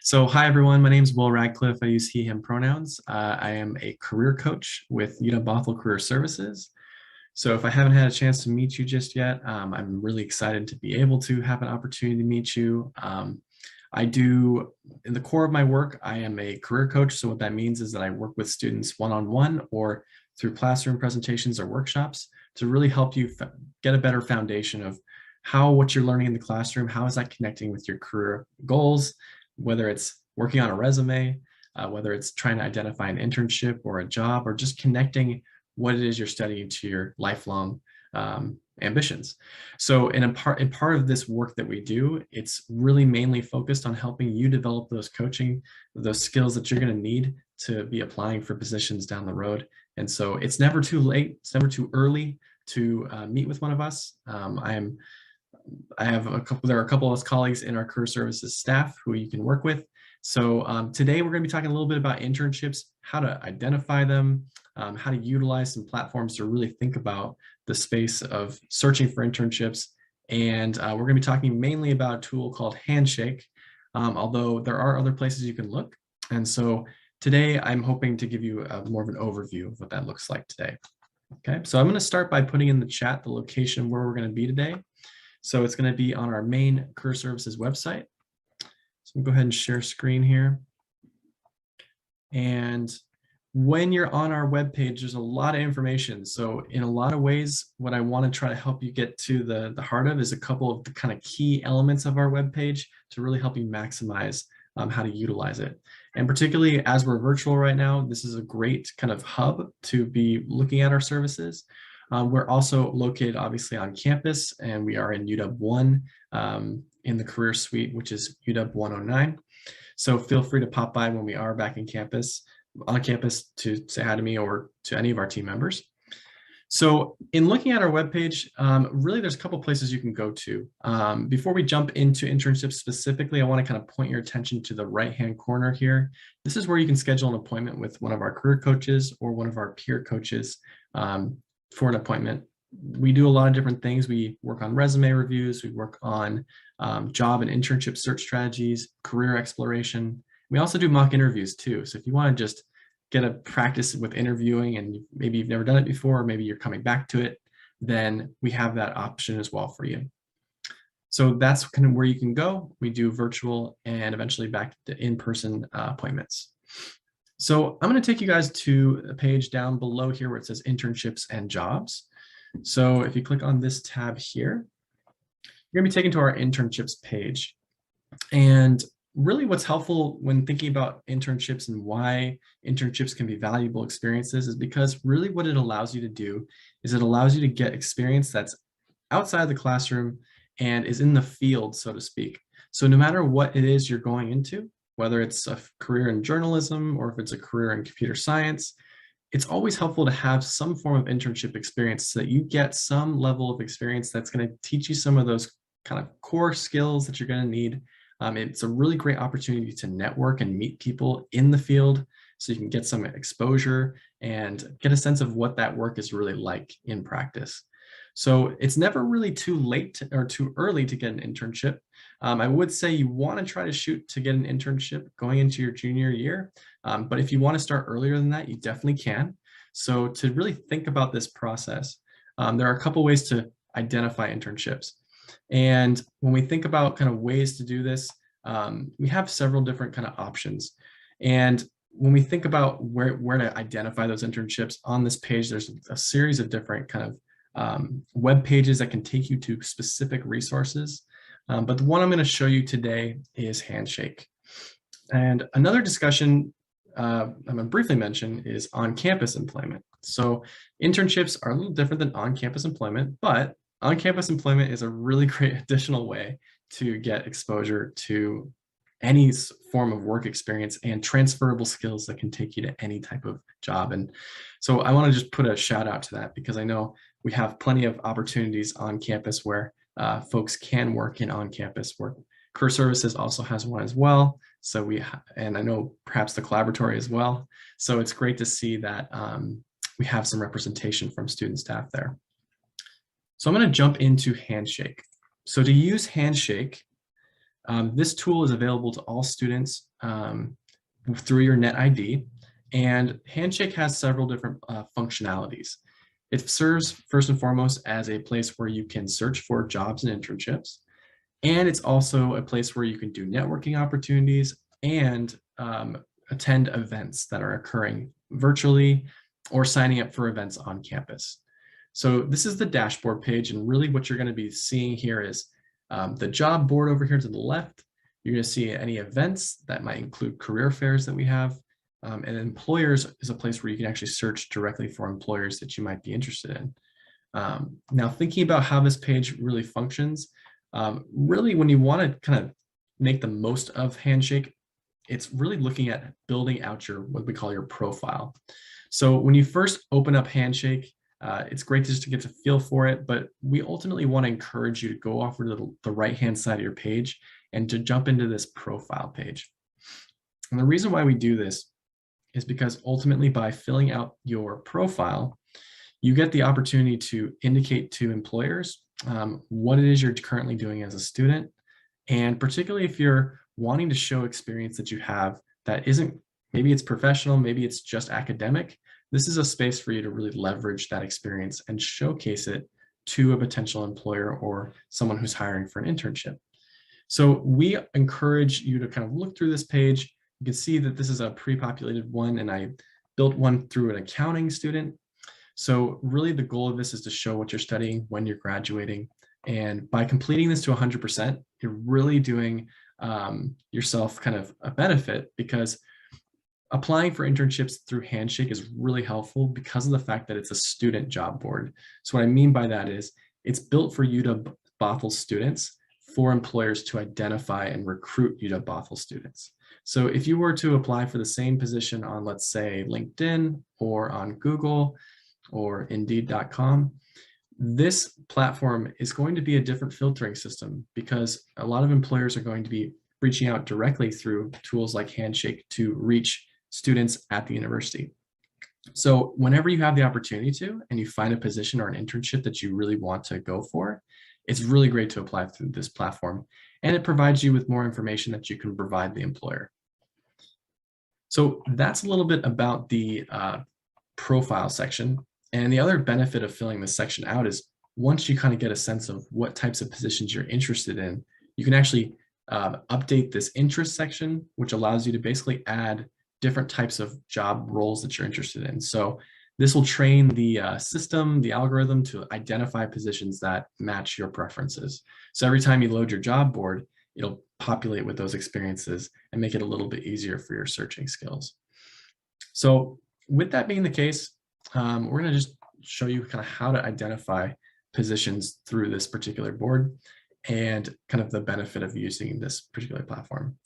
So hi everyone, my name is Will Radcliffe. I use he, him pronouns. I am a career coach with UW-Bothell Career Services. So if I haven't had a chance to meet you just yet, I'm really excited to be able to have an opportunity to meet you. I do, in the core of my work, I am a career coach. So what that means is that I work with students one-on-one or through classroom presentations or workshops to really help you get a better foundation of how what you're learning in the classroom, how is that connecting with your career goals, whether it's working on a resume, whether it's trying to identify an internship or a job, or just connecting what it is you're studying to your lifelong ambitions. So in part of this work that we do, it's really mainly focused on helping you develop those those skills that you're going to need to be applying for positions down the road. And so it's never too late, it's never too early to meet with one of us. There are a couple of us colleagues in our career services staff who you can work with. So today we're going to be talking a little bit about internships, how to identify them, how to utilize some platforms to really think about the space of searching for internships. And we're going to be talking mainly about a tool called Handshake, although there are other places you can look. And so today I'm hoping to give you more of an overview of what that looks like today. Okay, so I'm going to start by putting in the chat the location where we're going to be today. So it's going to be on our main career services website. So we'll go ahead and share screen here. And when you're on our webpage, there's a lot of information. So in a lot of ways, what I want to try to help you get to the heart of is a couple of the kind of key elements of our webpage to really help you maximize how to utilize it. And particularly as we're virtual right now, this is a great kind of hub to be looking at our services. We're also located obviously on campus, and we are in UW1 in the career suite, which is UW 109. So feel free to pop by when we are back on campus to say hi to me or to any of our team members. So in looking at our webpage, really there's a couple places you can go to. Before we jump into internships specifically, I want to kind of point your attention to the right-hand corner here. This is where you can schedule an appointment with one of our career coaches or one of our peer coaches for an appointment. We do a lot of different things. We work on resume reviews, we work on job and internship search strategies, career exploration. We also do mock interviews too. So if you want to just get a practice with interviewing and maybe you've never done it before, or maybe you're coming back to it, then we have that option as well for you. So that's kind of where you can go. We do virtual and eventually back to in-person appointments. So I'm going to take you guys to a page down below here where it says internships and jobs. So if you click on this tab here, you're going to be taken to our internships page. And really what's helpful when thinking about internships and why internships can be valuable experiences is because really what it allows you to do is it allows you to get experience that's outside the classroom and is in the field, so to speak. So no matter what it is you're going into, whether it's a career in journalism or if it's a career in computer science, it's always helpful to have some form of internship experience so that you get some level of experience that's going to teach you some of those kind of core skills that you're going to need. It's a really great opportunity to network and meet people in the field so you can get some exposure and get a sense of what that work is really like in practice. So it's never really too late or too early to get an internship. I would say you want to try to shoot to get an internship going into your junior year. But if you want to start earlier than that, you definitely can. So to really think about this process, there are a couple ways to identify internships. And when we think about kind of ways to do this, we have several different kind of options. And when we think about where to identify those internships on this page, there's a series of different kind of web pages that can take you to specific resources. But the one I'm going to show you today is Handshake. And another discussion I'm going to briefly mention is on-campus employment. So internships are a little different than on-campus employment, but on-campus employment is a really great additional way to get exposure to any form of work experience and transferable skills that can take you to any type of job. And so I want to just put a shout out to that because I know we have plenty of opportunities on campus where folks can work in on-campus work. Career Services also has one as well. So and I know perhaps the Collaboratory as well. So it's great to see that we have some representation from student staff there. So I'm going to jump into Handshake. So to use Handshake, This tool is available to all students through your net ID, and Handshake has several different functionalities. It serves first and foremost as a place where you can search for jobs and internships. And it's also a place where you can do networking opportunities and attend events that are occurring virtually or signing up for events on campus. So this is the dashboard page, and really what you're going to be seeing here is the job board over here to the left. You're going to see any events that might include career fairs that we have. And employers is a place where you can actually search directly for employers that you might be interested in. Now, thinking about how this page really functions, really when you want to kind of make the most of Handshake, it's really looking at building out your, what we call your profile. So when you first open up Handshake, it's great just to get a feel for it, but we ultimately want to encourage you to go over to the right-hand side of your page and to jump into this profile page. And the reason why we do this is because ultimately by filling out your profile, you get the opportunity to indicate to employers what it is you're currently doing as a student. And particularly if you're wanting to show experience that you have that isn't, maybe it's professional, maybe it's just academic, this is a space for you to really leverage that experience and showcase it to a potential employer or someone who's hiring for an internship. So we encourage you to kind of look through this page. You can see that this is a pre-populated one, and I built one through an accounting student. So really the goal of this is to show what you're studying when you're graduating. And by completing this to 100%, you're really doing yourself kind of a benefit, because applying for internships through Handshake is really helpful because of the fact that it's a student job board. So what I mean by that is it's built for UW Bothell students for employers to identify and recruit UW Bothell students. So if you were to apply for the same position on, let's say, LinkedIn or on Google or Indeed.com, this platform is going to be a different filtering system, because a lot of employers are going to be reaching out directly through tools like Handshake to reach students at the university. So whenever you have the opportunity to, and you find a position or an internship that you really want to go for, it's really great to apply through this platform, and it provides you with more information that you can provide the employer. So that's a little bit about the profile section. And the other benefit of filling this section out is once you kind of get a sense of what types of positions you're interested in, you can actually update this interest section, which allows you to basically add different types of job roles that you're interested in. So this will train the system, the algorithm, to identify positions that match your preferences. So every time you load your job board, it'll populate with those experiences and make it a little bit easier for your searching skills. So with that being the case, we're going to just show you kind of how to identify positions through this particular board and kind of the benefit of using this particular platform.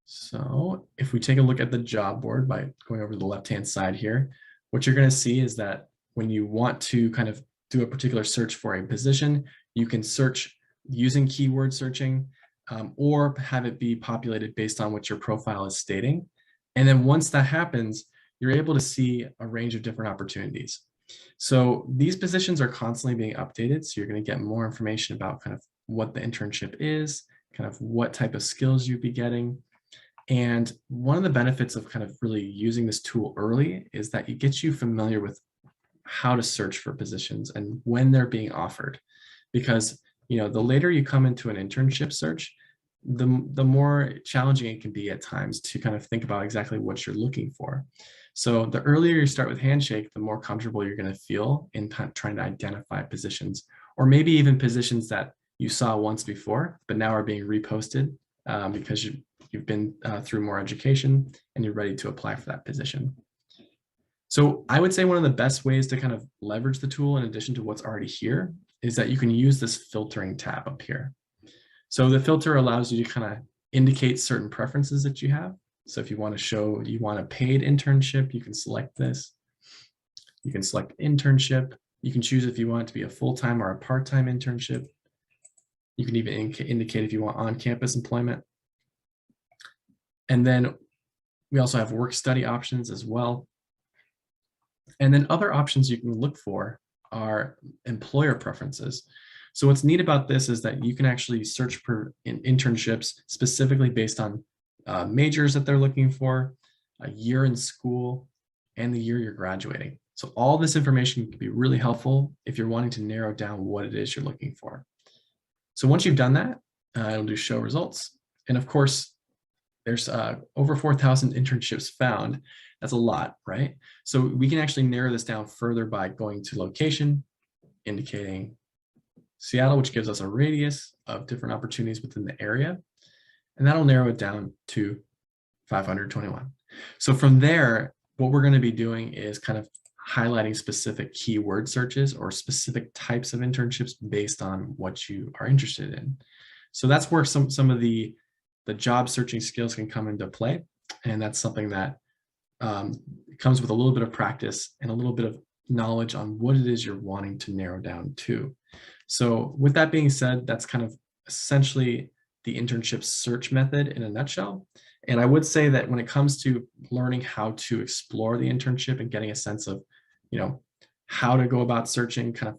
So if we take a look at the job board by going over to the left-hand side here, what you're going to see is that when you want to kind of do a particular search for a position, you can search using keyword searching, or have it be populated based on what your profile is stating. And then once that happens, you're able to see a range of different opportunities. So these positions are constantly being updated. So you're going to get more information about kind of what the internship is, kind of what type of skills you'd be getting. And one of the benefits of kind of really using this tool early is that it gets you familiar with how to search for positions and when they're being offered. Because, you know, the later you come into an internship search, the more challenging it can be at times to kind of think about exactly what you're looking for. So the earlier you start with Handshake, the more comfortable you're going to feel in trying to identify positions, or maybe even positions that you saw once before, but now are being reposted because you've been through more education and you're ready to apply for that position. So I would say one of the best ways to kind of leverage the tool, in addition to what's already here, is that you can use this filtering tab up here. So the filter allows you to kind of indicate certain preferences that you have. So if you want to show you want a paid internship, you can select this. You can select internship. You can choose if you want it to be a full-time or a part-time internship. You can even indicate if you want on-campus employment. And then we also have work study options as well. And then other options you can look for are employer preferences. So what's neat about this is that you can actually search for internships specifically based on majors that they're looking for, a year in school, and the year you're graduating. So all this information can be really helpful if you're wanting to narrow down what it is you're looking for. So once you've done that, it'll do show results. And of course, there's over 4,000 internships found. That's a lot, right? So we can actually narrow this down further by going to location, indicating Seattle, which gives us a radius of different opportunities within the area. And that'll narrow it down to 521. So from there, what we're going to be doing is kind of highlighting specific keyword searches or specific types of internships based on what you are interested in. So that's where some of the job searching skills can come into play. And that's something that comes with a little bit of practice and a little bit of knowledge on what it is you're wanting to narrow down to. So with that being said, that's kind of essentially the internship search method in a nutshell. And I would say that when it comes to learning how to explore the internship and getting a sense of, how to go about searching, kind of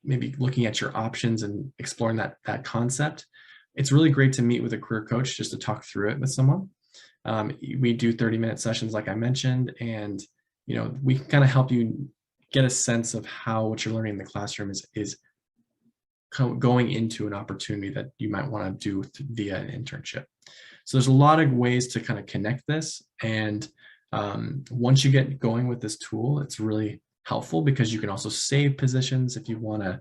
maybe looking at your options and exploring that concept, it's really great to meet with a career coach just to talk through it with someone. We do 30-minute sessions, like I mentioned, and we can kind of help you get a sense of how what you're learning in the classroom is going into an opportunity that you might want to do via an internship. So there's a lot of ways to kind of connect this. And once you get going with this tool, it's really helpful because you can also save positions if you want to,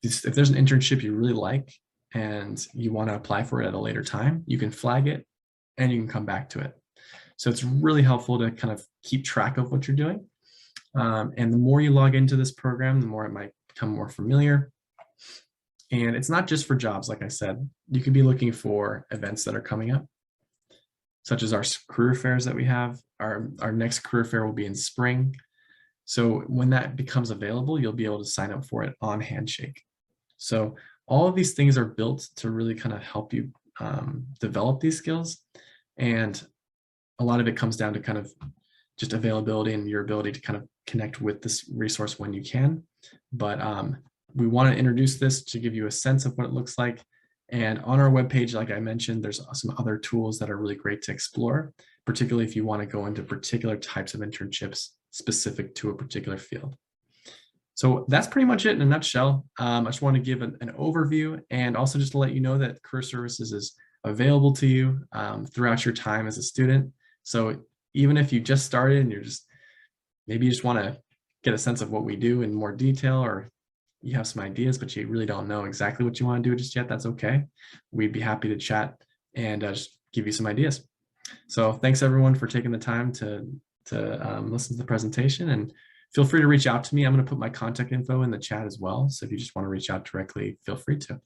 if there's an internship you really like and you want to apply for it at a later time, you can flag it and you can come back to it. So it's really helpful to kind of keep track of what you're doing. And the more you log into this program, the more it might become more familiar. And it's not just for jobs, like I said. You could be looking for events that are coming up, such as our career fairs that we have. Our next career fair will be in spring. So when that becomes available, you'll be able to sign up for it on Handshake. So all of these things are built to really kind of help you develop these skills. And a lot of it comes down to kind of just availability and your ability to kind of connect with this resource when you can. But we want to introduce this to give you a sense of what it looks like. And on our webpage, like I mentioned, there's some other tools that are really great to explore, particularly if you want to go into particular types of internships specific to a particular field. So that's pretty much it in a nutshell. I just want to give an overview and also just to let you know that Career Services is available to you throughout your time as a student. So even if you just started and maybe you just want to get a sense of what we do in more detail, or you have some ideas, but you really don't know exactly what you want to do just yet, that's okay. We'd be happy to chat and just give you some ideas. So thanks everyone for taking the time to listen to the presentation, and feel free to reach out to me. I'm going to put my contact info in the chat as well. So if you just want to reach out directly, feel free to.